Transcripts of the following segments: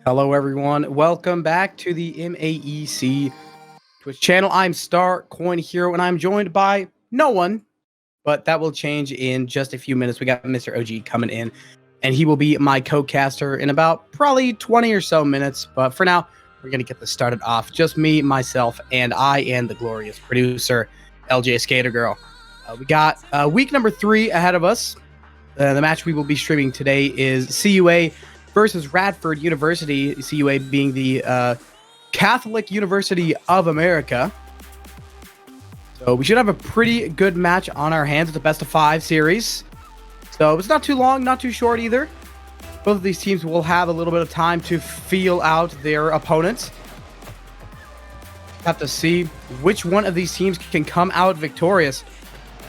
Hello, everyone. Welcome back to the MAEC Twitch channel. I'm Star Coin Hero, and I'm joined by no one, but that will change in just a few minutes. We got Mr. OG coming in, and he will be my co-caster in about probably 20 or so minutes. But for now, we're going to get this started off. Just me, myself, and I, and the glorious producer, LJ Skater Girl. We got week number 3 ahead of us. The match we will be streaming today is CUA versus Radford University, CUA being the Catholic University of America. So we should have a pretty good match on our hands. It's a best of 5 series. So it's not too long, not too short either. Both of these teams will have a little bit of time to feel out their opponents. Have to see which one of these teams can come out victorious.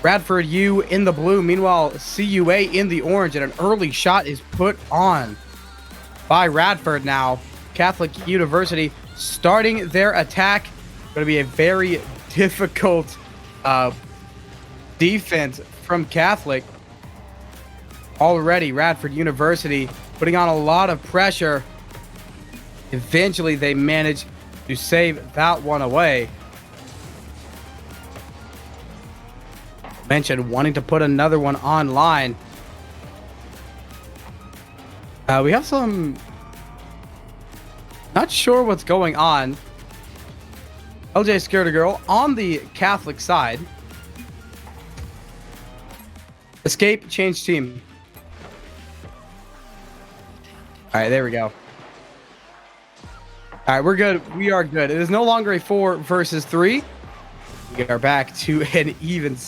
Radford U in the blue, meanwhile CUA in the orange, and an early shot is put on by Radford now. Catholic University starting their attack. Going to be a very difficult defense from Catholic. Already Radford University putting on a lot of pressure. Eventually they manage to save that one away. Mentioned wanting to put another one online. We have some... Not sure what's going on. LJ Skater Girl on the Catholic side. Escape, change team. Alright, there we go. Alright, we're good. We are good. It is no longer a 4 versus 3. We are back to an even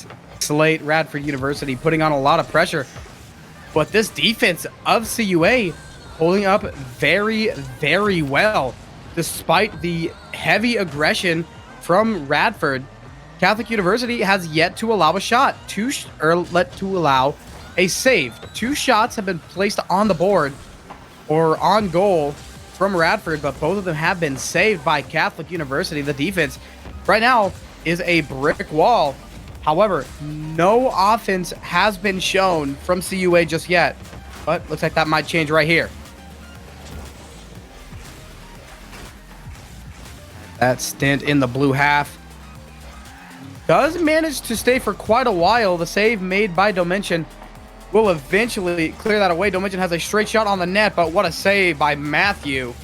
slate. Radford University putting on a lot of pressure. But this defense of CUA holding up very, very well. Despite the heavy aggression from Radford, Catholic University has yet to allow a shot. To allow a save. 2 shots have been placed on the board or on goal from Radford, but both of them have been saved by Catholic University. The defense right now is a brick wall. However, no offense has been shown from CUA just yet, but looks like that might change right here. That stint in the blue half does manage to stay for quite a while. The save made by Dimension will eventually clear that away. Dimension has a straight shot on the net, but what a save by Matthew.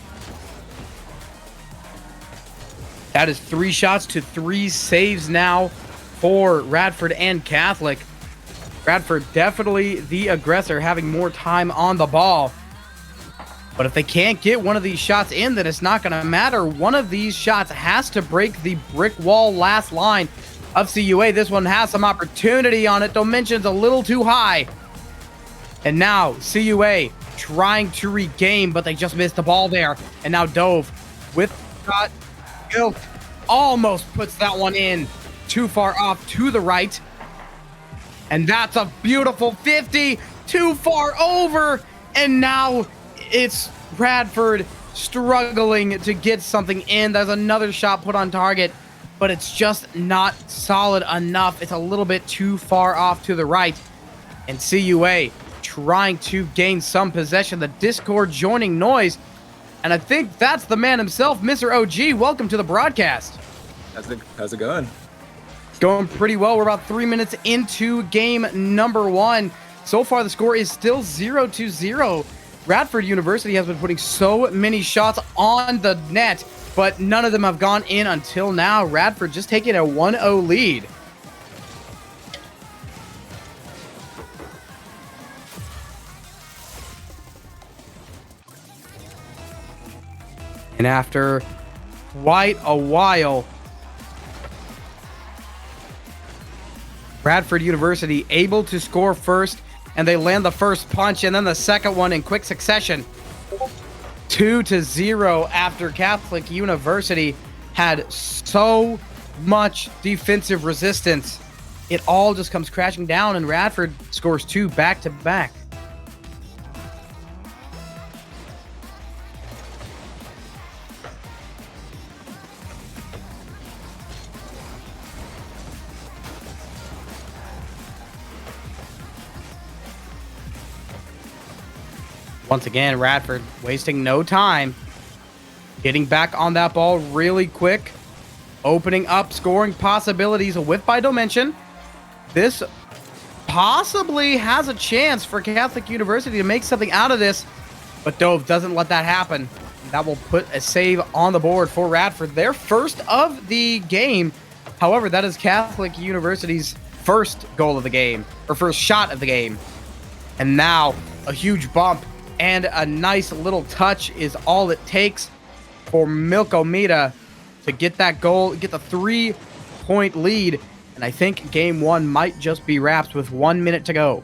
That is 3 shots to 3 saves now for Radford and Catholic. Radford definitely the aggressor, having more time on the ball. But if they can't get one of these shots in, then it's not going to matter. One of these shots has to break the brick wall last line of CUA. This one has some opportunity on it. Dimension's a little too high. And now CUA trying to regain, but they just missed the ball there. And now Dove with shot. Guilt almost puts that one in. Too far off to the right. And that's a beautiful 50. Too far over. And now it's Radford struggling to get something in. There's another shot put on target, but it's just not solid enough. It's a little bit too far off to the right. And CUA trying to gain some possession. The Discord joining noise. And I think that's the man himself, Mr. OG. Welcome to the broadcast. How's it going? Going pretty well. We're about 3 minutes into game number 1. So far, the score is still 0-0. Radford University has been putting so many shots on the net, but none of them have gone in until now. Radford just taking a 1-0 lead. And after quite a while, Radford University able to score first, and they land the first punch and then the second one in quick succession. 2-0 after Catholic University had so much defensive resistance. It all just comes crashing down, and Radford scores 2 back-to-back. Once again, Radford wasting no time. Getting back on that ball really quick. Opening up scoring possibilities. A whiff by Dimension. This possibly has a chance for Catholic University to make something out of this. But Dove doesn't let that happen. That will put a save on the board for Radford. Their first of the game. However, that is Catholic University's first goal of the game. Or first shot of the game. And now a huge bump and a nice little touch is all it takes for Milkomita to get that goal, get the 3-point lead. And I think game one might just be wrapped with 1 minute to go.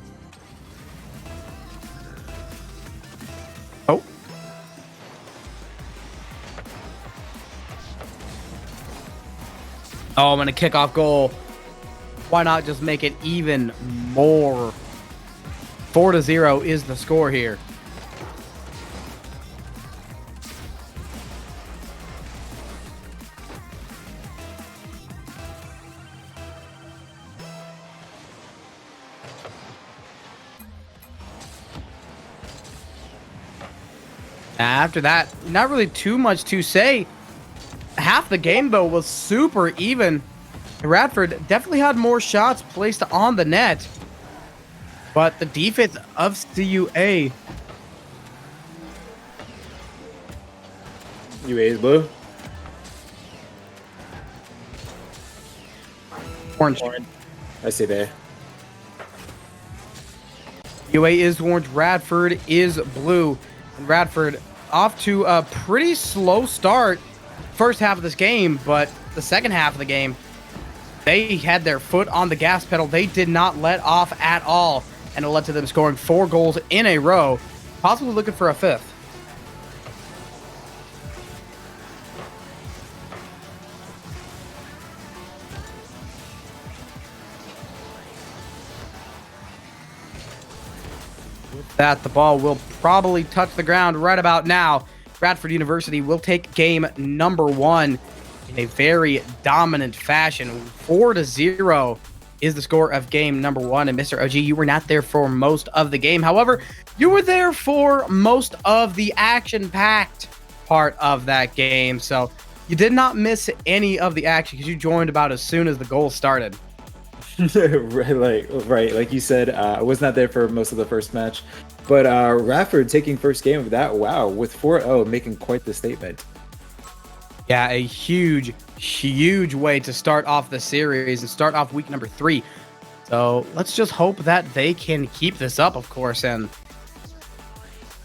Oh. Oh, I'm going to kick off goal. Why not just make it even more? 4-0 is the score here. After that, not really too much to say. Half the game, though, was super even. Radford definitely had more shots placed on the net. But the defense of CUA. UA is blue. Orange. I see there. UA is orange. Radford is blue. And Radford off to a pretty slow start first half of this game, but the second half of the game, they had their foot on the gas pedal. They did not let off at all, and it led to them scoring 4 goals in a row, possibly looking for a 5th. That the ball will probably touch the ground right about now. Radford University will take game number 1 in a very dominant fashion. 4-0 is the score of game number 1. And Mr. OG, you were not there for most of the game. However, you were there for most of the action-packed part of that game. So you did not miss any of the action because you joined about as soon as the goal started. right, like you said, I was not there for most of the first match, but Radford taking first game of that, wow, with 4-0, making quite the statement. Yeah, a huge way to start off the series and start off week number 3. So let's just hope that they can keep this up, of course, and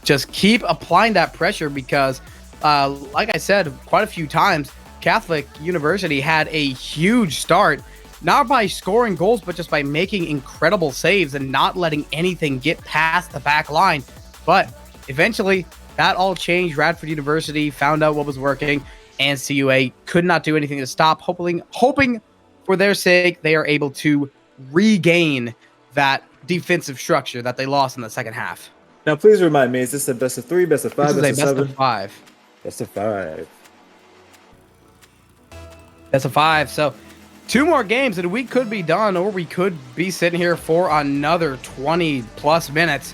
just keep applying that pressure because, like I said quite a few times, Catholic University had a huge start. Not by scoring goals, but just by making incredible saves and not letting anything get past the back line. But eventually, that all changed. Radford University found out what was working, and CUA could not do anything to stop. Hoping for their sake, they are able to regain that defensive structure that they lost in the second half. Now, please remind me, is this a best of 3, best of 5, This is best of 7? Best of 5. Best of 5. Best of 5. So 2 more games and we could be done, or we could be sitting here for another 20 plus minutes.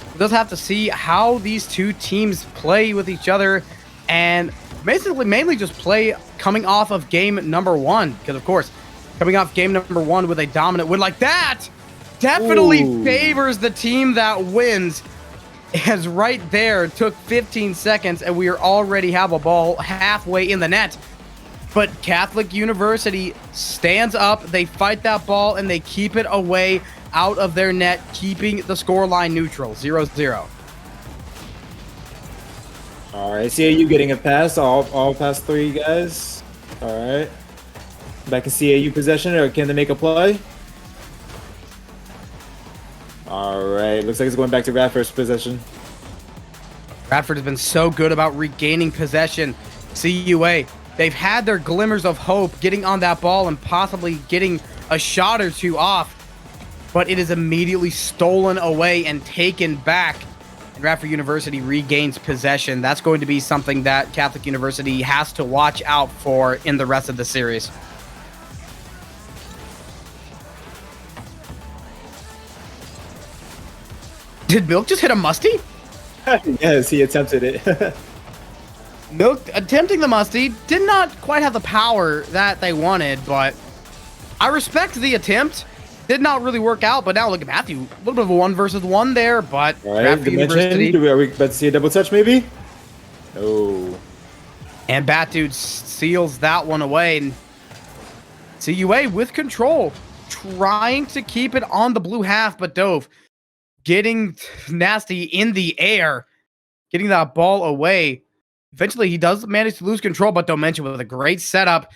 We'll just have to see how these two teams play with each other, and basically mainly just play coming off of game number 1, because of course coming off game number 1 with a dominant win like that definitely favors the team that wins, as right there took 15 seconds and we already have a ball halfway in the net. But Catholic University stands up, they fight that ball, and they keep it away out of their net, keeping the scoreline neutral, 0-0. All right, CAU getting a pass, all past 3 guys. All right. Back in CAU possession, or can they make a play? All right, looks like it's going back to Radford's possession. Radford has been so good about regaining possession. CUA, they've had their glimmers of hope getting on that ball and possibly getting a shot or 2 off, but it is immediately stolen away and taken back. And Radford University regains possession. That's going to be something that Catholic University has to watch out for in the rest of the series. Did Milk just hit a musty? Yes, he attempted it. Milk attempting the musty, did not quite have the power that they wanted, but I respect the attempt. Did not really work out, but now look at Matthew. A little bit of a 1-versus-1 there, but All right, Radford University. Are we about to see a double touch maybe? Oh. And Batdude seals that one away. And CUA with control, trying to keep it on the blue half, but Dove getting nasty in the air, getting that ball away. Eventually, he does manage to lose control, but don't mention with a great setup,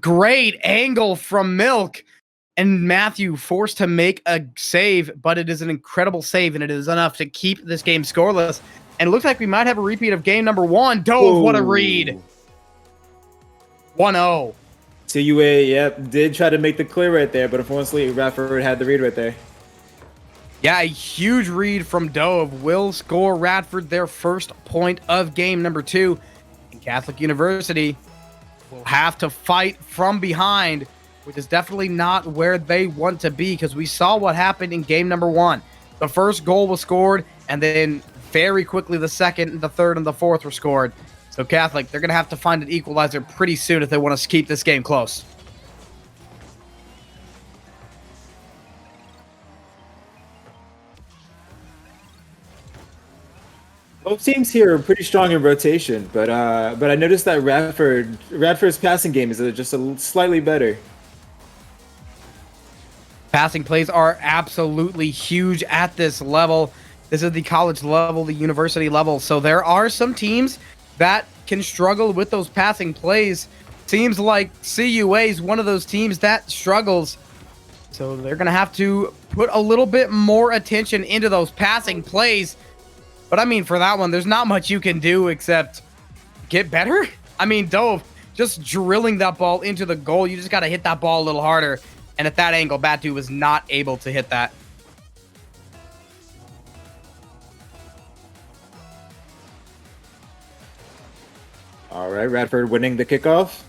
great angle from Milk, and Matthew forced to make a save, but it is an incredible save, and it is enough to keep this game scoreless. And it looks like we might have a repeat of game number 1. Dove, what a read. 1-0. CUA, yep, did try to make the clear right there, but unfortunately, Radford had the read right there. Yeah, a huge read from Dove will score Radford their first point of game number 2. And Catholic University will have to fight from behind, which is definitely not where they want to be, because we saw what happened in game number 1. The first goal was scored, and then very quickly the second, the third, and the fourth were scored. So Catholic, they're going to have to find an equalizer pretty soon if they want to keep this game close. Both teams here are pretty strong in rotation, but I noticed that Radford's passing game is just slightly better. Passing plays are absolutely huge at this level. This is the college level, the university level. So there are some teams that can struggle with those passing plays. Seems like CUA is one of those teams that struggles. So they're going to have to put a little bit more attention into those passing plays. But I mean, for that one, there's not much you can do except get better. I mean, Dove just drilling that ball into the goal. You just got to hit that ball a little harder. And at that angle, Batu was not able to hit that. All right, Radford winning the kickoff.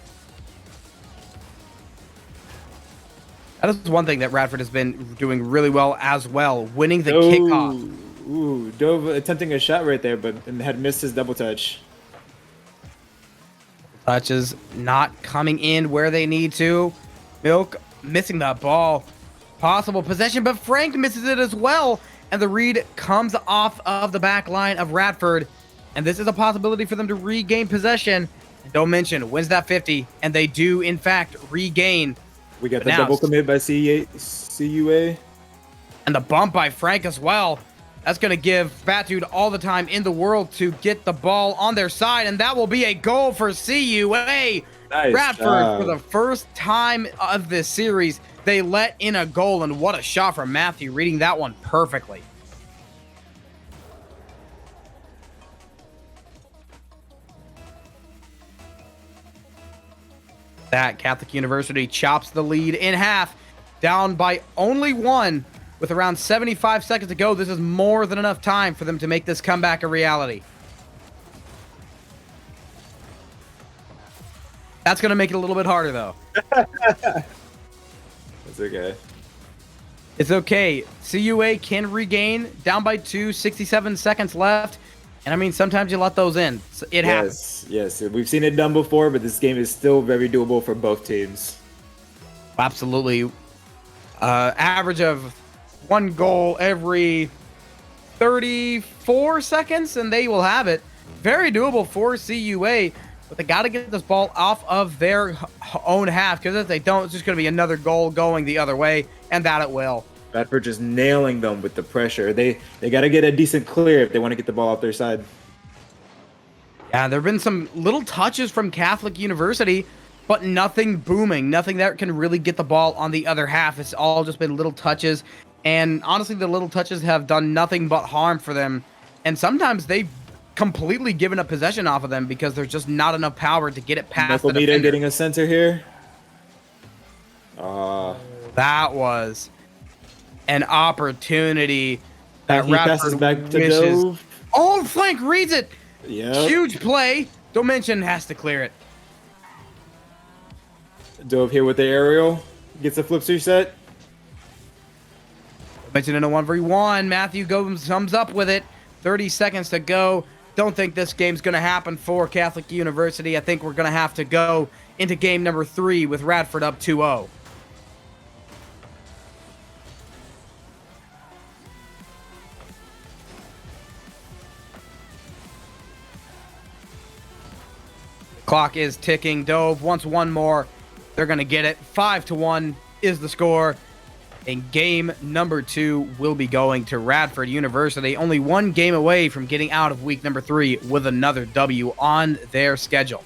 That is one thing that Radford has been doing really well as well, winning the kickoff. Ooh, Dove attempting a shot right there, but had missed his double touch. Touches not coming in where they need to. Milk missing that ball. Possible possession, but Frank misses it as well. And the read comes off of the back line of Radford. And this is a possibility for them to regain possession. And don't mention, wins that 50. And they do, in fact, regain. We got the double commit by CUA. And the bump by Frank as well. That's going to give Batude all the time in the world to get the ball on their side. And that will be a goal for CUA. Nice Radford, job. for the first time of this series, they let in a goal. And what a shot from Matthew, reading that one perfectly. That Catholic University chops the lead in half, down by only 1 with around 75 seconds to go. This is more than enough time for them to make this comeback a reality. That's going to make it a little bit harder, though. That's okay. It's okay. CUA can regain, down by 2, 67 seconds left. And I mean, sometimes you let those in. It happens. Yes. We've seen it done before, but this game is still very doable for both teams. Absolutely. Average of 1 goal every 34 seconds, and they will have it. Very doable for CUA, but they got to get this ball off of their own half, because if they don't, it's just going to be another goal going the other way, and that it will. Radford just nailing them with the pressure. They got to get a decent clear if they want to get the ball off their side. Yeah, there have been some little touches from Catholic University, but nothing booming, nothing that can really get the ball on the other half. It's all just been little touches, and honestly, the little touches have done nothing but harm for them, and sometimes they've completely given up possession off of them because there's just not enough power to get it past the defender. Getting a center here. That was an opportunity that he Radford passes back to wishes. Dove. Oh, Flank reads it. Yeah. Huge play. Don't mention has to clear it. Dove here with the aerial. Gets a flip reset. Mention in a 1v1. Matthew comes up with it. 30 seconds to go. don't think this game's going to happen for Catholic University. I think we're going to have to go into game number 3 with Radford up 2-0. Clock is ticking. Dove wants one more. They're going to get it. 5-1 is the score. And game number 2 will be going to Radford University. Only one game away from getting out of week number 3 with another W on their schedule.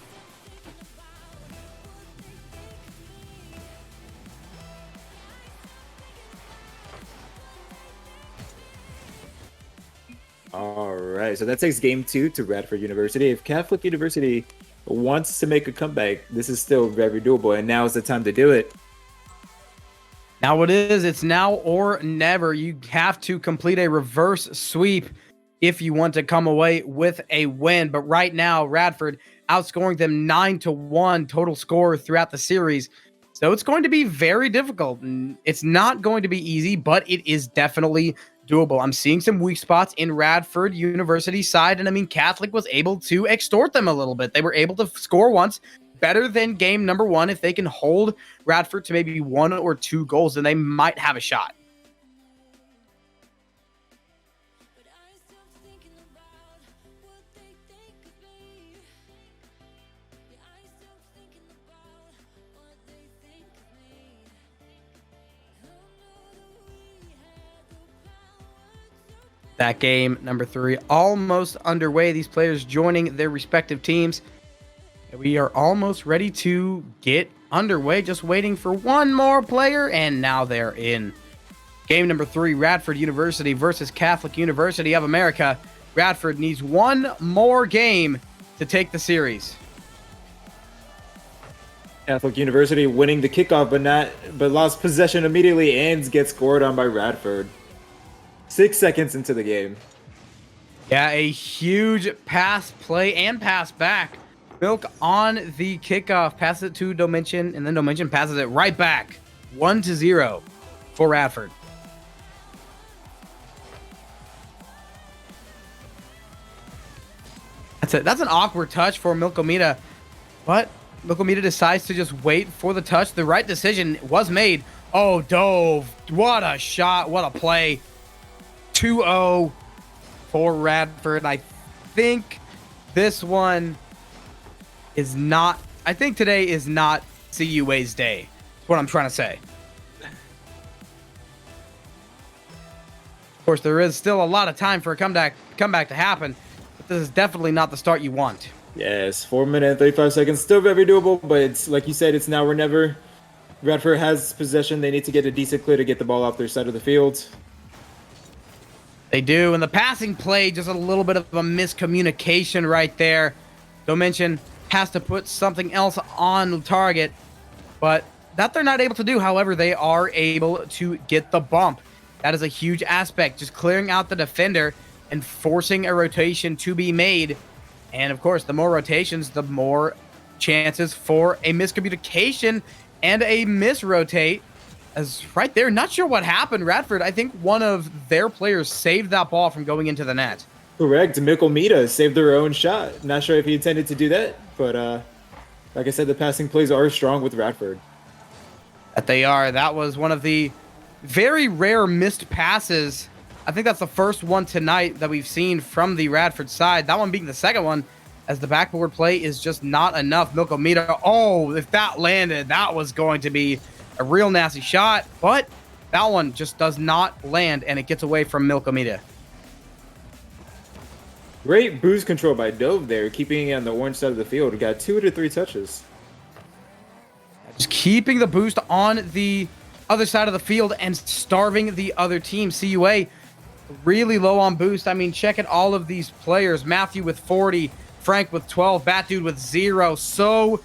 All right, so that takes game 2 to Radford University. If Catholic University wants to make a comeback, this is still very doable, and now is the time to do it. Now it is. It's now or never. You have to complete a reverse sweep if you want to come away with a win. But right now, Radford outscoring them 9-1 total score throughout the series. So it's going to be very difficult. It's not going to be easy, but it is definitely doable. I'm seeing some weak spots in Radford University side, and I mean, Catholic was able to extort them a little bit. They were able to score once, better than game number 1. If they can hold Radford to maybe 1 or 2 goals, then they might have a shot. That game number 3 almost underway. These players joining their respective teams. We are almost ready to get underway. Just waiting for one more player, and now they're in. Game number 3, Radford University versus Catholic University of America. Radford needs one more game to take the series. Catholic University winning the kickoff, but lost possession immediately and gets scored on by Radford. 6 seconds into the game. Yeah, a huge pass play and pass back. Milk on the kickoff, passes it to Dimension, and then Dimension passes it right back. 1-0 for Radford. That's an awkward touch for Milkomita, but Milkomita decides to just wait for the touch. The right decision was made. Oh, Dove. What a shot. What a play. 2-0 for Radford. I think this one is not... I think today is not CUA's day. That's what I'm trying to say. Of course, there is still a lot of time for a comeback to happen, but this is definitely not the start you want. Yes, 4 minutes, 35 seconds. Still very doable, but it's like you said, it's now or never. Radford has possession. They need to get a decent clear to get the ball off their side of the field. They do, and the passing play, just a little bit of a miscommunication right there. Dimension has to put something else on target, but that they're not able to do. However, they are able to get the bump. That is a huge aspect, just clearing out the defender and forcing a rotation to be made. And of course, the more rotations, the more chances for a miscommunication and a misrotate. As right there, not sure what happened. Radford, I think one of their players saved that ball from going into the net. Correct. Milkomita saved their own shot. Not sure if he intended to do that, but like I said, the passing plays are strong with Radford. That they are. That was one of the very rare missed passes. I think that's the first one tonight that we've seen from the Radford side. That one being the second one, as the backboard play is just not enough. Milkomita, oh, if that landed, that was going to be a real nasty shot, but that one just does not land, and it gets away from Milkomita. Great boost control by Dove there, keeping it on the orange side of the field. Got 2 to 3 touches. Just keeping the boost on the other side of the field and starving the other team. CUA really low on boost. I mean, check at all of these players. Matthew with 40, Frank with 12, Bat Dude with 0. So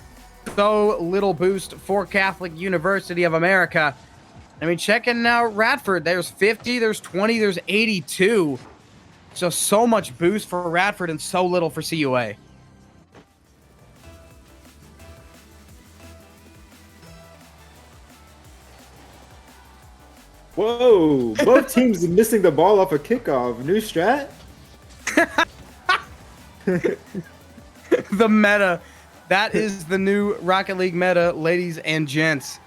little boost for Catholic University of America. I mean, checking now Radford. There's 50, there's 20, there's 82. So much boost for Radford and so little for CUA. Whoa, both teams missing the ball off a kickoff. New strat? The meta. That is the new Rocket League meta, ladies and gents.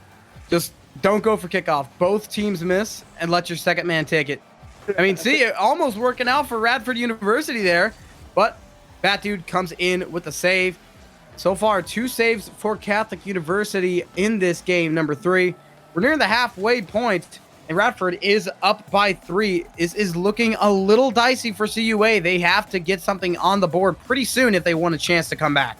Just don't go for kickoff. Both teams miss and let your second man take it. I mean, see, it almost working out for Radford University there, but Bat Dude comes in with the save. So far, 2 saves for Catholic University in this game, number 3. We're nearing the halfway point, and Radford is up by 3. Is looking a little dicey for CUA. They have to get something on the board pretty soon if they want a chance to come back.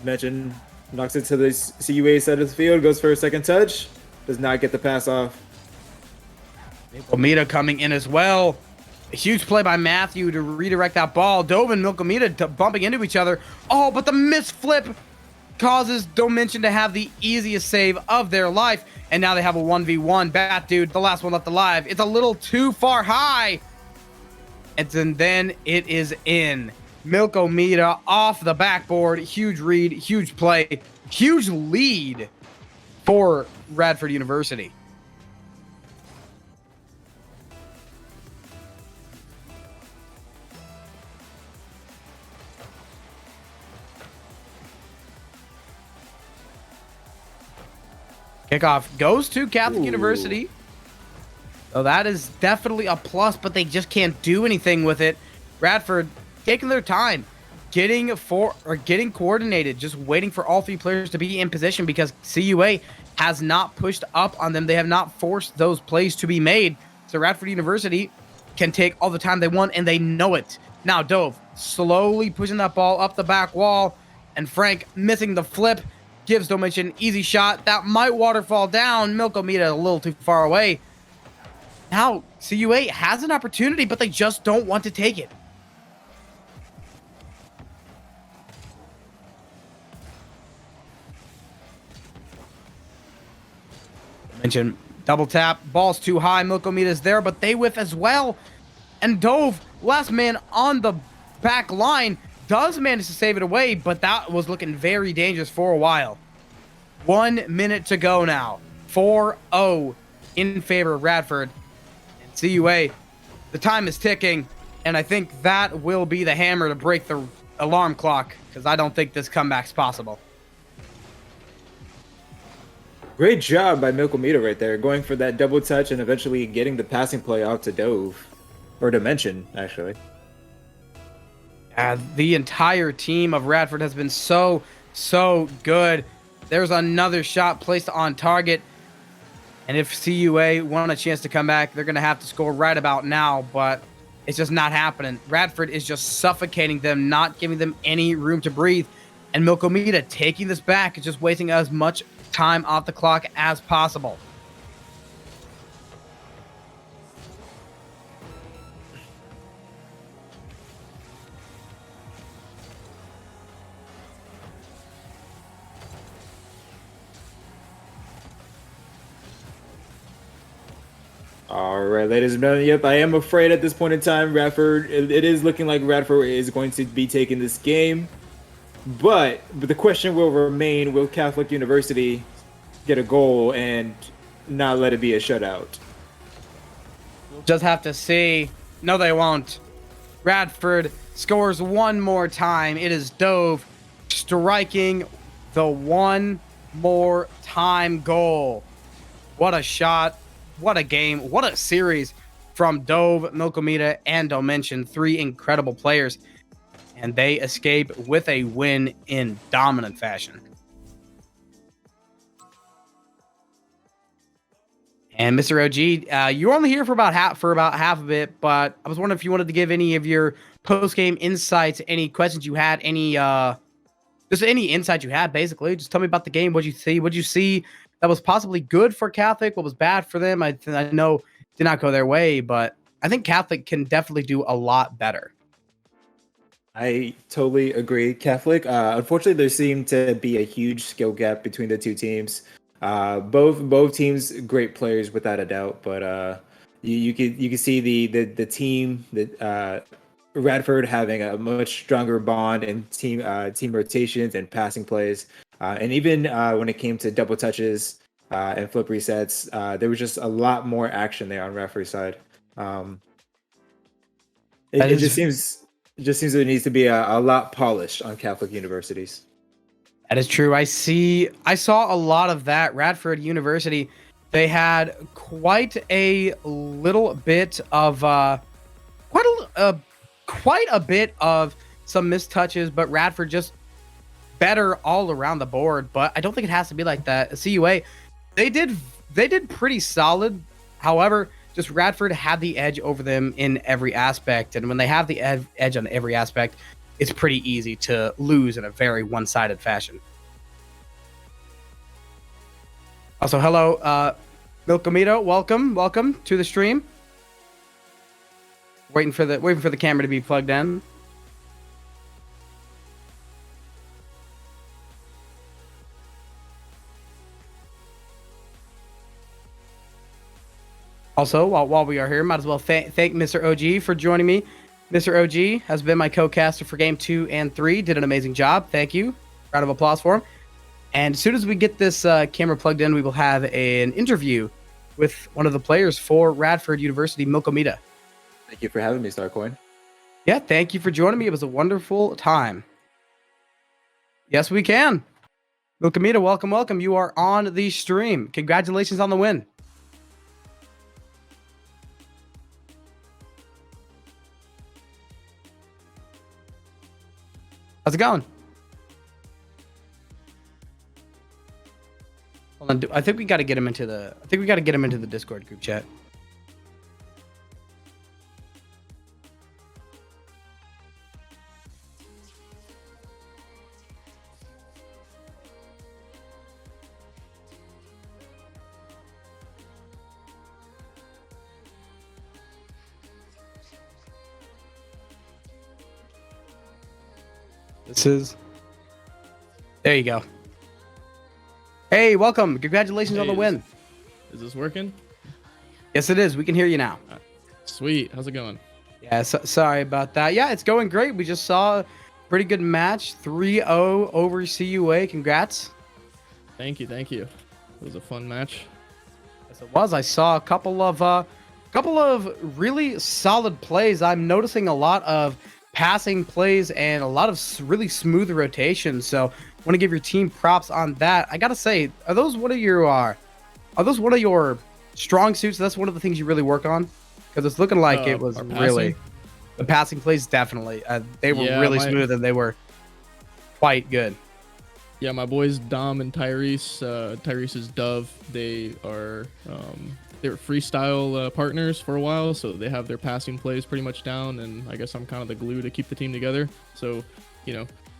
Imagine knocks it to the CUA side of the field, goes for a second touch, does not get the pass off. Milkomita coming in as well. A huge play by Matthew to redirect that ball. Dove and Milkomita bumping into each other. Oh, but the misflip causes Dimension to have the easiest save of their life. And now they have a 1v1. Bat Dude, the last one left alive. It's a little too far high. And then it is in. Milkomita off the backboard. Huge read, huge play, huge lead for Radford University. Kickoff goes to Catholic University. So that is definitely a plus, but they just can't do anything with it. Radford taking their time, getting coordinated, just waiting for all 3 players to be in position because CUA has not pushed up on them. They have not forced those plays to be made. So Radford University can take all the time they want, and they know it. Now Dove slowly pushing that ball up the back wall, and Frank missing the flip. Gives Dimension an easy shot. That might waterfall down. Milkomita a little too far away. Now, CUA has an opportunity, but they just don't want to take it. Dimension double tap. Ball's too high. Milkomita's there, but they whiff as well. And Dove, last man on the back line, does manage to save it away, but that was looking very dangerous for a while. 1 minute to go now. 4-0 in favor of Radford. And CUA, the time is ticking, and I think that will be the hammer to break the alarm clock, because I don't think this comeback's possible. Great job by Milkomita right there, going for that double touch and eventually getting the passing play out to Dove. Or Dimension, actually. The entire team of Radford has been so good. There's another shot placed on target. And if CUA want a chance to come back, they're going to have to score right about now. But it's just not happening. Radford is just suffocating them, not giving them any room to breathe. And Milkomita taking this back is just wasting as much time off the clock as possible. All right, ladies and gentlemen, yep, I am afraid at this point in time, Radford, it is looking like Radford is going to be taking this game. But the question will remain, will Catholic University get a goal and not let it be a shutout? We'll just have to see. No, they won't. Radford scores one more time. It is Dove striking the one more time goal. What a shot. What a game. What a series from Dove, Milkomita, and Dimension. 3 incredible players. And they escape with a win in dominant fashion. And Mr. OG, you're only here for about half of it, but I was wondering if you wanted to give any of your post-game insights, any questions you had, any just any insight you had, basically. Just tell me about the game. What'd you see that was possibly good for Catholic? What was bad for them? I know it did not go their way, but I think Catholic can definitely do a lot better. I totally agree. Catholic, unfortunately, there seemed to be a huge skill gap between the two teams. Both teams, great players without a doubt, but you can see the team that Radford having a much stronger bond in team rotations and passing plays, and even when it came to double touches and flip resets, there was just a lot more action there on Radford's side. It just It just seems there needs to be a lot polished on Catholic universities. That is true. I saw a lot of that. Radford University, they had quite a little bit of quite a bit of some missed touches, but Radford just better all around the board. But I don't think it has to be like that. CUA, they did pretty solid. However, just Radford had the edge over them in every aspect, and when they have the edge on every aspect, it's pretty easy to lose in a very one-sided fashion. Also, hello, Milkomito, welcome to the stream. Waiting for the camera to be plugged in. Also, while we are here, might as well thank Mr. OG for joining me. Mr. OG has been my co-caster for Game 2 and 3. Did an amazing job. Thank you. Round of applause for him. And as soon as we get this camera plugged in, we will have an interview with one of the players for Radford University, Milkomita. Thank you for having me, Starcoin. Yeah, thank you for joining me. It was a wonderful time. Yes, we can. Milkomita, welcome. You are on the stream. Congratulations on the win. How's it going? Hold on, I think we got to get him into the Discord group chat. There you go. Hey, welcome. Congratulations on the win. Is this working? Yes, it is. We can hear you now. Sweet. How's it going? Yeah, sorry about that. Yeah, it's going great. We just saw a pretty good match. 3-0 over CUA. Congrats. Thank you. It was a fun match. Yes, it was. I saw a couple of really solid plays. I'm noticing a lot of passing plays and a lot of really smooth rotations. So I want to give your team props on that. I gotta say, are those one of your strong suits? That's one of the things you really work on, because it's looking like it was really the passing plays. Definitely, they were really smooth and they were quite good. Yeah, my boys Dom and Tyrese. Tyrese is Dove. They were freestyle partners for a while, so they have their passing plays pretty much down, and I guess I'm kind of the glue to keep the team together. So,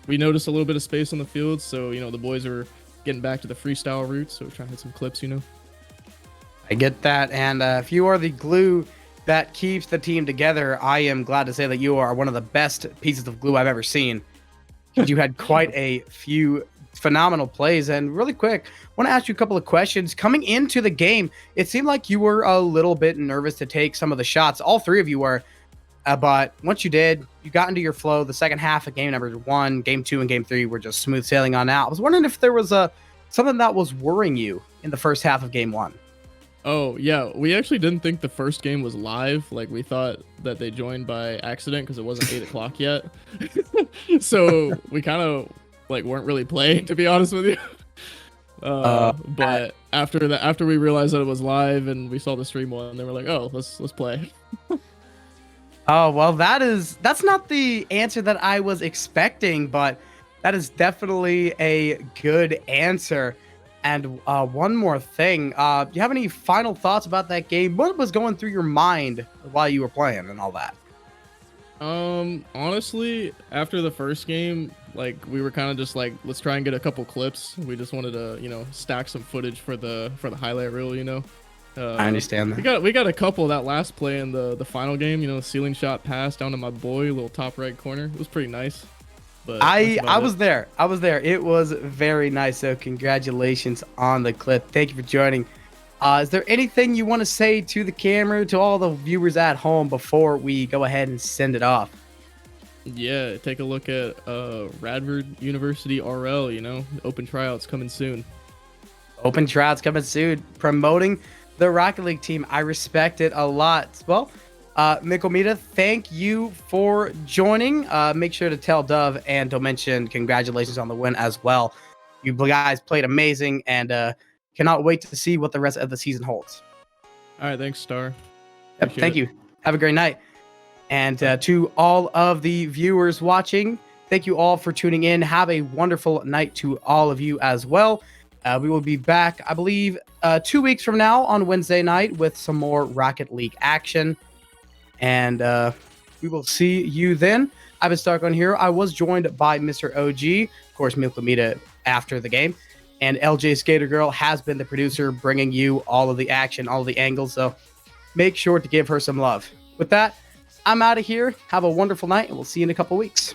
we noticed a little bit of space on the field, so, the boys are getting back to the freestyle roots, so we're trying to hit some clips, I get that, and if you are the glue that keeps the team together, I am glad to say that you are one of the best pieces of glue I've ever seen. You had quite a few phenomenal plays. And really quick, I want to ask you a couple of questions. Coming into the game, it seemed like you were a little bit nervous to take some of the shots. All three of you were. But once you did, you got into your flow. The second half of game number 1, game 2, and game 3 were just smooth sailing on out. I was wondering if there was something that was worrying you in the first half of game 1. Oh, yeah. We actually didn't think the first game was live. Like, we thought that they joined by accident because it wasn't 8 o'clock yet. So we kind of weren't really playing, to be honest with you. But after we realized that it was live and we saw the stream one, they were like, "Oh, let's play." Oh, well, that's not the answer that I was expecting, but that is definitely a good answer. And one more thing, do you have any final thoughts about that game? What was going through your mind while you were playing and all that? Honestly, after the first game, we were kind of just let's try and get a couple clips. We just wanted to, stack some footage for the highlight reel, I understand that. We got a couple that last play in the final game, ceiling shot pass down to my boy, little top right corner. It was pretty nice. But I was there. It was very nice. So congratulations on the clip. Thank you for joining. Is there anything you want to say to the camera, to all the viewers at home before we go ahead and send it off? Yeah, take a look at Radford University RL, open tryouts coming soon. Open tryouts coming soon. Promoting the Rocket League team. I respect it a lot. Well, Mikomita, thank you for joining. Make sure to tell Dove and Dimension congratulations on the win as well. You guys played amazing, and cannot wait to see what the rest of the season holds. All right, thanks, Star. Yep, thank you. Have a great night. And to all of the viewers watching, thank you all for tuning in. Have a wonderful night to all of you as well. We will be back, I believe, 2 weeks from now on Wednesday night with some more Rocket League action. And we will see you then. I've been Stark here. I was joined by Mr. OG, of course, Milkamita after the game. And LJ Skater Girl has been the producer, bringing you all of the action, all of the angles. So make sure to give her some love. With that, I'm out of here. Have a wonderful night, and we'll see you in a couple weeks.